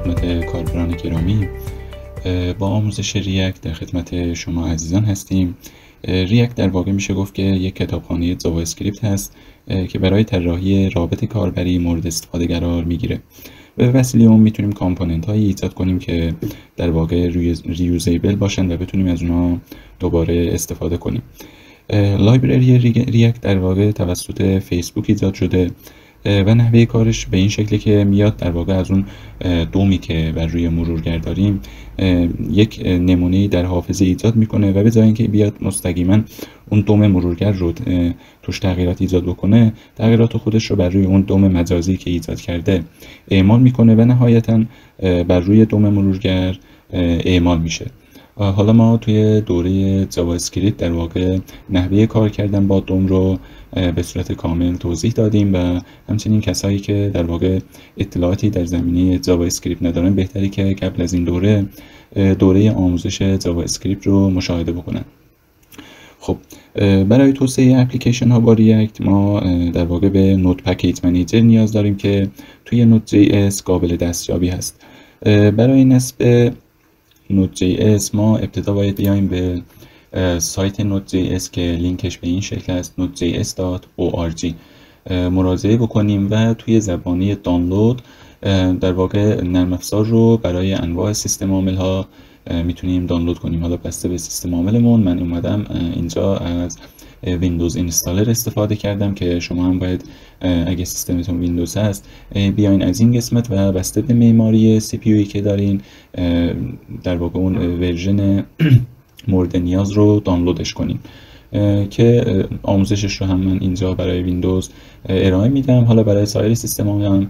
خدمت کاربران گرامی. با آموزش ریاکت در خدمت شما عزیزان هستیم. ریاکت در واقع میشه گفت که یک کتابخانه جاوا اسکریپت هست که برای طراحی رابط کاربری مورد استفاده قرار میگیره. به وسیله اون میتونیم کامپوننت هایی ایجاد کنیم که در واقع ریوزیبل باشن و بتونیم از اونها دوباره استفاده کنیم. لایبرری ریاکت در واقع توسط فیسبوک ایجاد شده و نحوه کارش به این شکلی که میاد در واقع از اون دومی که بر روی مرورگر داریم یک نمونه در حافظه ایجاد میکنه و به جای اینکه بیاد مستقیما اون دوم مرورگر رو توش تغییرات ایجاد بکنه، تغییرات خودش رو بر روی اون دوم مجازی که ایجاد کرده اعمال میکنه و نهایتا بر روی دوم مرورگر اعمال میشه. حالا ما توی دوره جاوا اسکریپت در واقع نحوه کار کردن با دوم رو به صورت کامل توضیح دادیم و همچنین کسایی که در واقع اطلاعاتی در زمینه جاوا اسکریپت ندارن بهتری که قبل از این دوره آموزش جاوا اسکریپت رو مشاهده بکنن. خب برای توسعه اپلیکیشن ها با ریاکت ما در واقع به نود پکیج منیجر نیاز داریم که توی نود جی اس قابل دستیابی هست. برای نصب نود جی اس ما ابتدا باید بیایم به سایت نود جی اس که لینکش به این شکل است nodejs.org مراجعه بکنیم و توی زبانی دانلود در واقع نرم افزار رو برای انواع سیستم عامل ها میتونیم دانلود کنیم. حالا بسته به سیستم عاملمون من اومدم اینجا از ویندوز اینستالر استفاده کردم که شما هم باید اگه سیستمتون ویندوز هست بیاین از این قسمت و بسته به معماری سی پی یویی که دارین در واقع اون ورژن مورد نیاز رو دانلودش کنیم که آموزشش رو هم من اینجا برای ویندوز ارائه میدم. حالا برای سایر سیستم هم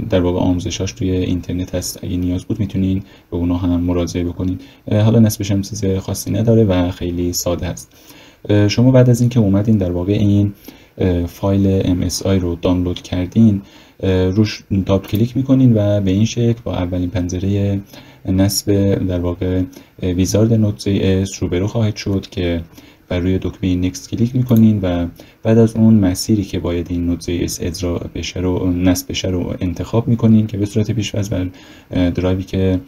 در واقع آموزشاش توی اینترنت هست، اگه نیاز بود میتونین به اونا هم مراجعه بکنین. حالا نصبش هم چیز خاصی نداره و خیلی ساده هست. شما بعد از اینکه اومدین در واقع این فایل MSI رو دانلود کردین روش دابل کلیک میکنین و به این شکل با اولین پنجره نصب در واقع ویزارد نود جی اس روبرو خواهد شد که بر روی دکمه نکست کلیک میکنین و بعد از اون مسیری که باید این نود جی اس اجرا بشه رو نصب بشه رو انتخاب میکنین که به صورت پیش‌فرض بر درایوی که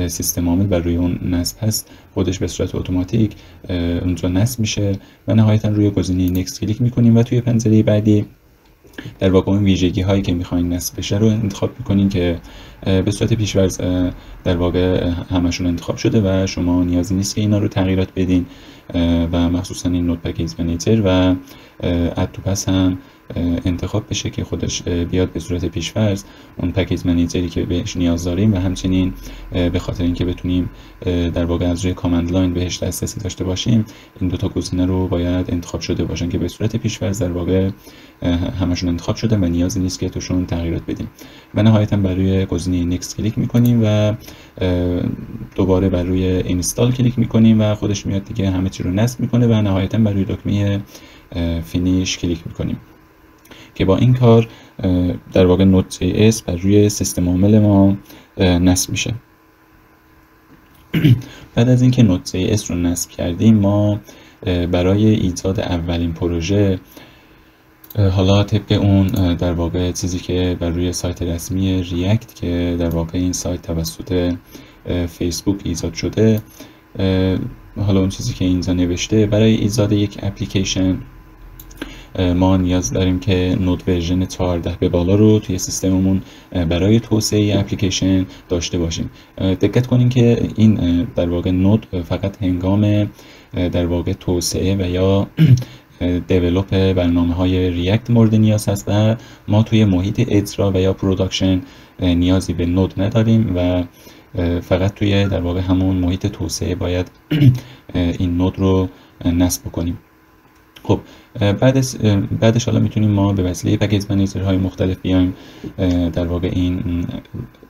سیستم عامل بر روی اون نصب هست خودش به صورت اتوماتیک اونجا نصب میشه و نهایتا روی گزینه نکست کلیک میکنین و توی پنجره بعدی در واقع اون ویژگی هایی که میخواین نصب بشه رو انتخاب میکنین که به صورت پیش‌فرض در واقع همشون انتخاب شده و شما نیازی نیست که اینا رو تغییرات بدین و مخصوصا این نود پکیج منیجر و اد تو پس هم انتخاب بشه که خودش بیاد به صورت پیش‌فرض اون پکیج منیجری که بهش نیاز داریم و همچنین به خاطر اینکه بتونیم در واقع از روی کامند لاین بهش دسترسی داشته باشیم این دو تا گزینه رو باید انتخاب شده باشن که به صورت پیش‌فرض در واقع همشون انتخاب شدن و نیازی نیست که توشون تغییرات بدیم. و نهایتا بر روی گزینه نکست کلیک میکنیم و دوباره بر روی اینستال کلیک میکنیم و خودش میاد دیگه همه چی رو نصب میکنه و نهایتا بر روی دکمه فینیش کلیک میکنیم که با این کار در واقع نود جی اس بر روی سیستم عامل ما نصب میشه. بعد از اینکه نود جی اس رو نصب کردیم ما برای ایجاد اولین پروژه حالا طبق اون در واقع چیزی که بر روی سایت رسمی ریاکت که در واقع این سایت توسط فیسبوک ایجاد شده، حالا اون چیزی که اینجا نوشته برای ایجاد یک اپلیکیشن ما نیاز داریم که نود ورژن 14 به بالا رو توی سیستممون برای توسعه اپلیکیشن داشته باشیم. دقت کنین که این در واقع نود فقط هنگام در واقع توسعه و یا دیولپ برنامه‌های ریاکت مورد نیاز هست و ما توی محیط اجرا و یا پروداکشن نیازی به نود نداریم و فقط توی در واقع همون محیط توسعه باید این نود رو نصب کنیم. خب بعدش حالا میتونیم ما به وسیله پکیج منیجرهای مختلف بیایم در واقع این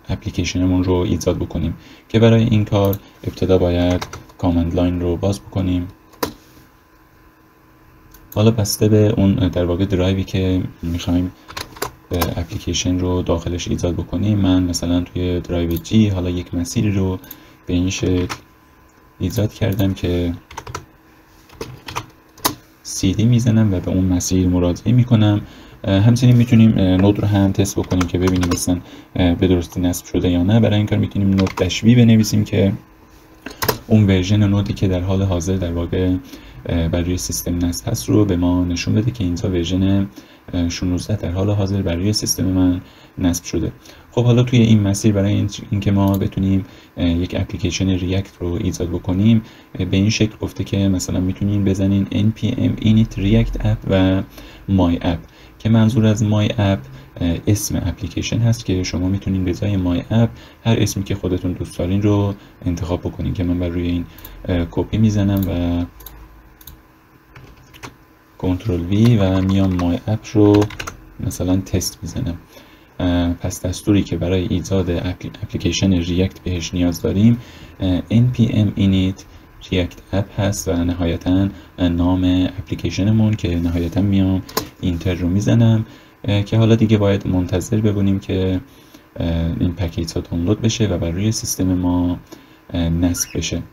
اپلیکیشنمون رو ایجاد بکنیم که برای این کار ابتدا باید کامند لاین رو باز بکنیم. حالا بسته به اون در واقع درایوی که میخوایم اپلیکیشن رو داخلش ایجاد بکنیم، من مثلا توی درایو جی حالا یک مسیری رو به این شکل ایجاد کردم که CD میزنم و به اون مسیر مراجعه میکنم همچنین میتونیم نود رو هم تست بکنیم که ببینیم مثلا به درستی نصب شده یا نه. برای این کار میتونیم نود تشبیه بنویسیم که اون ورژن نودی که در حال حاضر در واقع بر روی سیستم نصب هست رو به ما نشون بده که اینجا ورژن 16 در حال حاضر بر روی سیستم من نصب شده. خب حالا توی این مسیر برای اینکه ما بتونیم یک اپلیکیشن ریاکت رو ایجاد بکنیم، به این شکل گفته که مثلا میتونیم بزنین npm init react app و my app که منظور از my app اسم اپلیکیشن هست که شما میتونین به جای my app هر اسمی که خودتون دوست دارین رو انتخاب بکنین که من بر روی این کپی میزنم و کنترل وی و میام my app رو مثلا تست میزنم. پس دستوری که برای ایجاد اپلیکیشن ریاکت بهش نیاز داریم npm init react app هست و نهایتا نام اپلیکیشنمون که نهایتا میام اینتر رو میزنم که حالا دیگه باید منتظر بمونیم که این پکیج ها دانلود بشه و بر روی سیستم ما نصب بشه.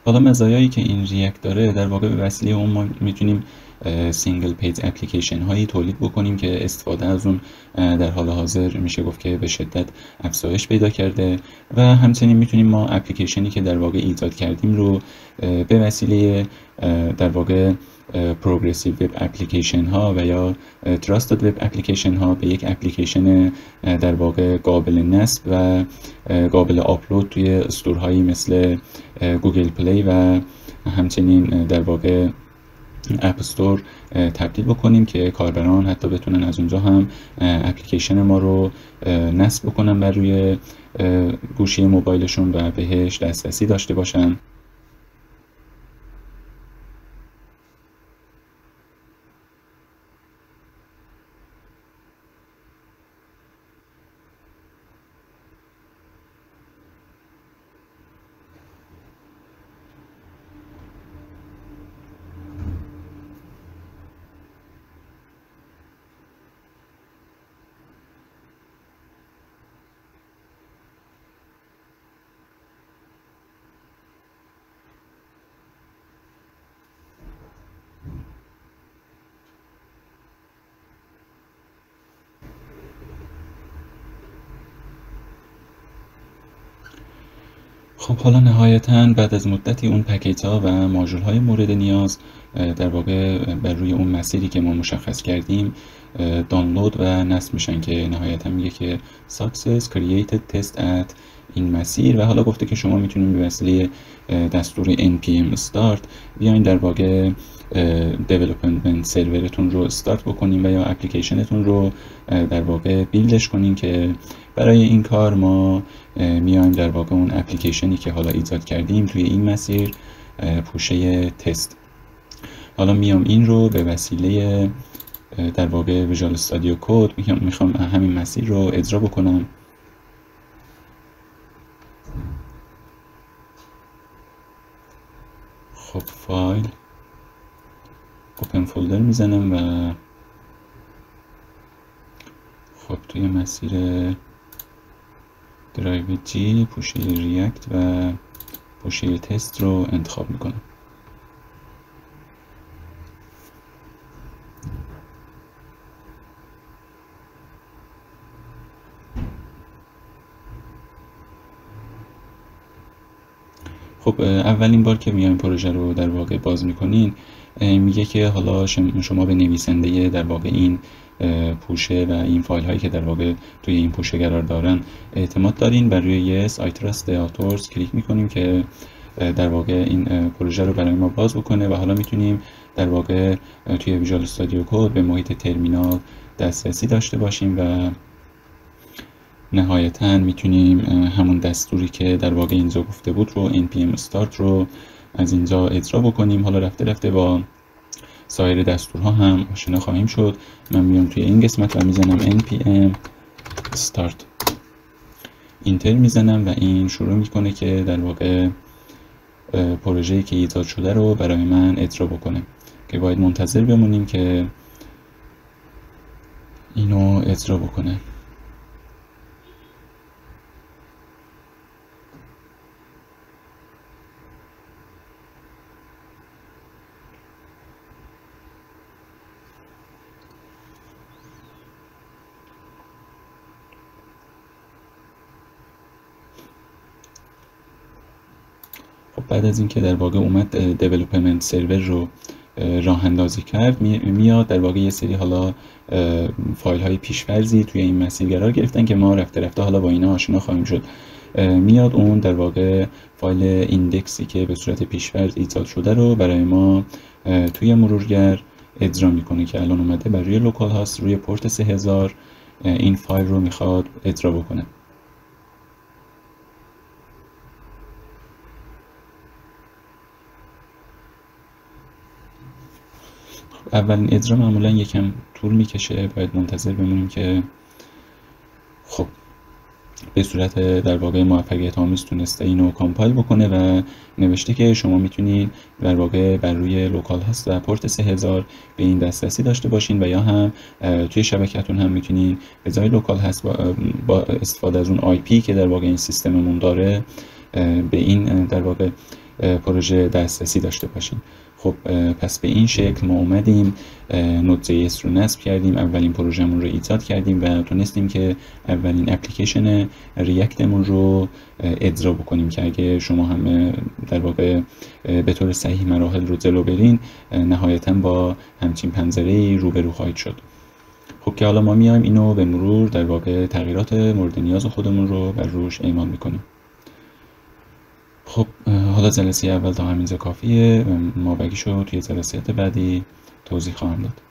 حالا مزایایی که این ریاکت داره در واقع به وسیله اون ما میتونیم سینگل پیج اپلیکیشن هایی تولید بکنیم که استفاده از اون در حال حاضر میشه گفت که به شدت افزایش پیدا کرده و همچنین میتونیم ما اپلیکیشنی که در واقع ایجاد کردیم رو به وسیله در واقع پروگرسیو وب اپلیکیشن ها و یا تراستد وب اپلیکیشن ها به یک اپلیکیشن در واقع قابل نصب و قابل آپلود توی استورهایی مثل گوگل پلی و همچنین در واقع اپ استور تبدیل بکنیم که کاربران حتی بتونن از اونجا هم اپلیکیشن ما رو نصب بکنن بر روی گوشی موبایلشون و بهش دسترسی داشته باشن. خب حالا نهایتا بعد از مدتی اون پکیج ها و ماژول های مورد نیاز در واقع بر روی اون مسیری که ما مشخص کردیم دانلود و نصب میشن که نهایتا میگه که success created test at این مسیر و حالا گفته که شما میتونید به وسیله دستور npm start بیاین در واقع دیولپمنت سرورتون رو استارت بکنین و یا اپلیکیشنتون رو در واقع بیلدش کنین که برای این کار ما میایم در واقع اون اپلیکیشنی که حالا ایجاد کردیم توی این مسیر پوشه تست. حالا میام این رو به وسیله در واقع ویژوال استودیو کد میخوام همین مسیر رو اجرا بکنم. خب فایل اوپن فولدر میزنم و خب توی مسیر درایو جی پوشه ریاکت و پوشه تست رو انتخاب میکنم. خب اولین بار که میایم پروژه رو در واقع باز میکنین میگه که حالا شما به نویسنده در واقع این پوشه و این فایل هایی که در واقع توی این پوشه قرار دارن اعتماد دارین. بر روی yes I trust the authors کلیک میکنیم که در واقع این پروژه رو برای ما باز بکنه و حالا میتونیم در واقع توی ویژوال استودیو کد به محیط ترمینال دسترسی داشته باشیم و نهایتا میتونیم همون دستوری که در واقع اینجا گفته بود رو npm start رو از اینجا اجرا بکنیم. حالا رفته رفته با سایر دستورها هم آشنا خواهیم شد. من میام توی این قسمت و میزنم npm start اینتر میزنم و این شروع میکنه که در واقع پروژه‌ای که ایجاد شده رو برای من اجرا بکنه که باید منتظر بمونیم که اینو اجرا بکنه. بعد از اینکه در واقع اومد دیولپمنت سرور رو راه اندازی کرد، میاد در واقع یه سری حالا فایل های پیش‌فرضی توی این مسیر قرار گرفتن که ما رفته رفته حالا با اینا آشنا خواهیم شد. میاد اون در واقع فایل ایندکسی که به صورت پیش‌فرض ایجاد شده رو برای ما توی مرورگر اجرا میکنه که الان اومده بر روی لوکال هاست روی پورت 3000 این فایل رو میخواد اجرا بکنه. اولین اجرا معمولا یکم طول میکشه، باید منتظر بمونیم که خب به صورت در واقع موفقیت آمیز تونسته اینو کامپایل بکنه و نوشته که شما میتونید در واقع بر روی لوکال هاست و پورت 3000 به این دسترسی داشته باشین و یا هم توی شبکه‌تون هم میتونید به جای لوکال هاست با استفاده از اون آی پی که در واقع این سیستممون داره به این در واقع پروژه دسترسی داشته باشین. خب پس به این شکل ما اومدیم Node.js رو نصب کردیم، اولین پروژهمون رو ایجاد کردیم و تونستیم که اولین اپلیکیشن ریاکتمون رو اجرا بکنیم که اگه شما هم در واقع به طور صحیح مراحل رو جلو برین نهایتاً با همچین پنجره‌ای روبرو خواهید شد. خب که حالا ما میایم اینو به مرور در واقع تغییرات مورد نیاز خودمون رو بر روش اعمال میکنیم. خب حالا جلسه اول تا همینجا کافیه، ما بقیشو توی جلسات بعدی توضیح خواهم داد.